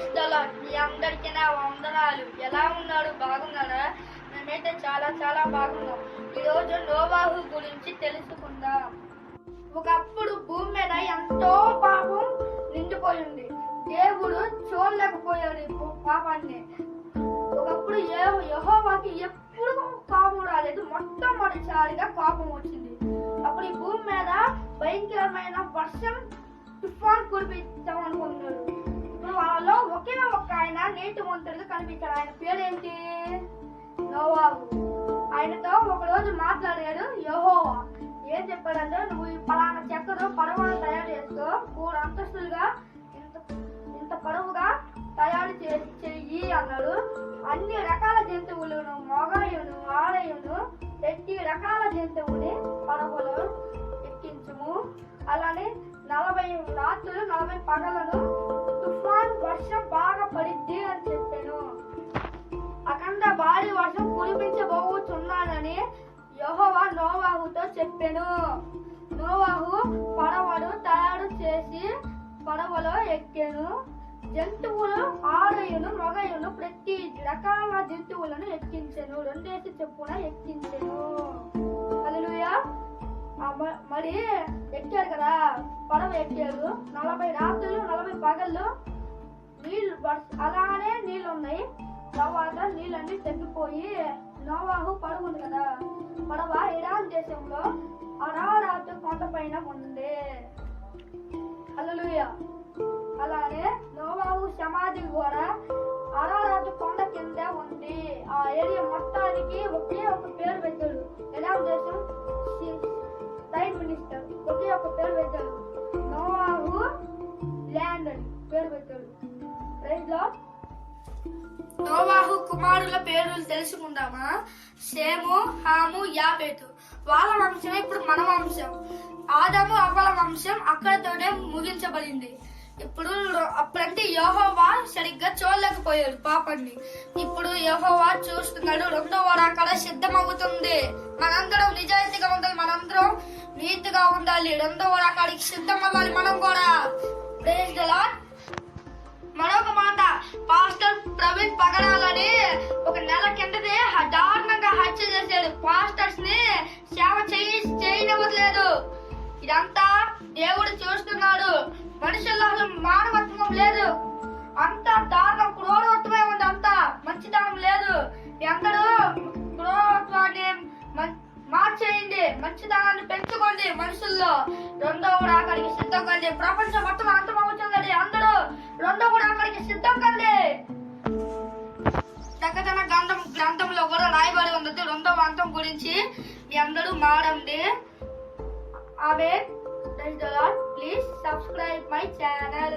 Praise the lord. మీ అందరికీ నా వందనాలు. ఎలా ఉన్నారు? బాగున్నారా? మేమైతే చాలా చాలా బాగున్నాం. ఈరోజు నోవాహు గురించి తెలుసుకుందాం. ఒకప్పుడు భూమి మీద ఎంతో పాపం నిండిపోయింది. దేవుడు చూడలేకపోయాడు ఈ పాపాన్ని. ఒకప్పుడు యెహోవాకి ఎప్పుడు కోపం రాలేదు. మొట్టమొదటిసారిగా కోపం వచ్చింది. అప్పుడు ఈ భూమి మీద భయంకరమైన వర్షం తుఫాన్ కురిపిద్దాం అనుకున్నాడు. ఇప్పుడు వాళ్ళలో ఒకే ఒక్క ఆయన నీతిమంతుడిగా కనిపించాడు. ఆయన పేరేంటి? నోవాహు. ఆయనతో ఒక రోజు మాట్లాడాడు యెహోవా. ఏం చెప్పాడంటే, నువ్వు ఈ పలానా చెక్కను పడవను తయారు చేసుకో, 3 అంతస్తులుగా ఇంత పొడవుగా తయారు చెయ్యి అన్నాడు. అన్ని రకాల జంతువులను, మొగయును ఆడయును, ప్రతి రకాల జంతువుని పడవలో ఎక్కించుము. అలానే 40 రాత్రులు 40 పగలను తుఫాన్ వర్షం బాగా పడిద్ది అని చెప్పాను. అఖండ భారీ వర్షం కురిపించబోతున్నానని యెహోవా నోవాహుతో చెప్పాను. నోవాహు పడవను తయారు చేసి పడవలో ఎక్కాను. జంతువులు ఆడయును మొగయును ప్రతి రకాల జంతువులను ఎక్కించాను. 2 చెప్పున ఎక్కించాను. హల్లెలూయా. మరి ఎక్కారు కదా, పడవ ఎక్కారు. 40 రాత్రులు 40 పగళ్ళు నీళ్ళు అలానే నీళ్ళు ఉన్నాయి. తర్వాత నీళ్ళన్నీ తగ్గిపోయి నోవాహు పడవ ఉంది కదా, పడవ ఇరాన్ దేశంలో అరారాతు కొండ పైన ఉంది. హల్లెలూయా. అలానే నోవాహు సమాధి కూడా అరారాతు కొండ కింద ఉంది. ఆ ఏరియా మొత్తానికి ఒకే ఒక పేరు పెట్టాడు. ఇరాన్ దేశం ప్రైమ్ మినిస్టర్ ఒకే ఒక పేరు పెట్టాడు. నోవాహు ల్యాండ్ అని పేరు పెట్టాడు. Praise Lord. నోవాహు కుమారుల పేర్లు తెలుసుకుందామా? షేము, హాము, యాఫెతు. వాళ్ళ వంశమే ఇప్పుడు మన వంశం. ఆదాము అవ్వల వంశం అక్కడితోనే ముగించబడింది. ఇప్పుడు అప్పుడంటే యెహోవా సరిగ్గా చూడలేకపోయాడు పాపాన్ని. ఇప్పుడు యెహోవా చూస్తున్నాడు. 2వ రాకడ సిద్ధమవుతుంది. మనందరం నిజాయితీగా ఉండాలి. మనందరం నీతిగా ఉండాలి. 2వ రాకడికి సిద్ధం అవ్వాలి మనం కూడా. Praise the Lord. మరొక మాట, పాస్టర్ ప్రవీణ్ పగడాలని ఒక నెల కిందనే దారుణంగా హత్య చేశాడు. పాస్టర్స్ ని సేవ చేయనివ్వట్లేదు. ఇదంతా దేవుడు చూస్తున్నాడు. మనుషుల్లో మానవత్వం లేదు. అంత దారుణం, క్రూరత్వమే ఉంది. అంతా మంచితనం లేదు. అందరూ క్రూరత్వాన్ని మార్చేయండి, మంచితనాన్ని పెంచుకోండి మనుషుల్లో. 2వ రాకడికి సిద్ధం కండి. ప్రపంచం మొత్తం అంతమవుతుంది. అందరూ 2వ రాకడికి సిద్ధం కండి. ప్రకటన గ్రంథంలో కూడా రాయబడి ఉంది 2వ అంతం గురించి. మీ అందరూ మారండి. Amen. Praise the Lord. Please subscribe my channel.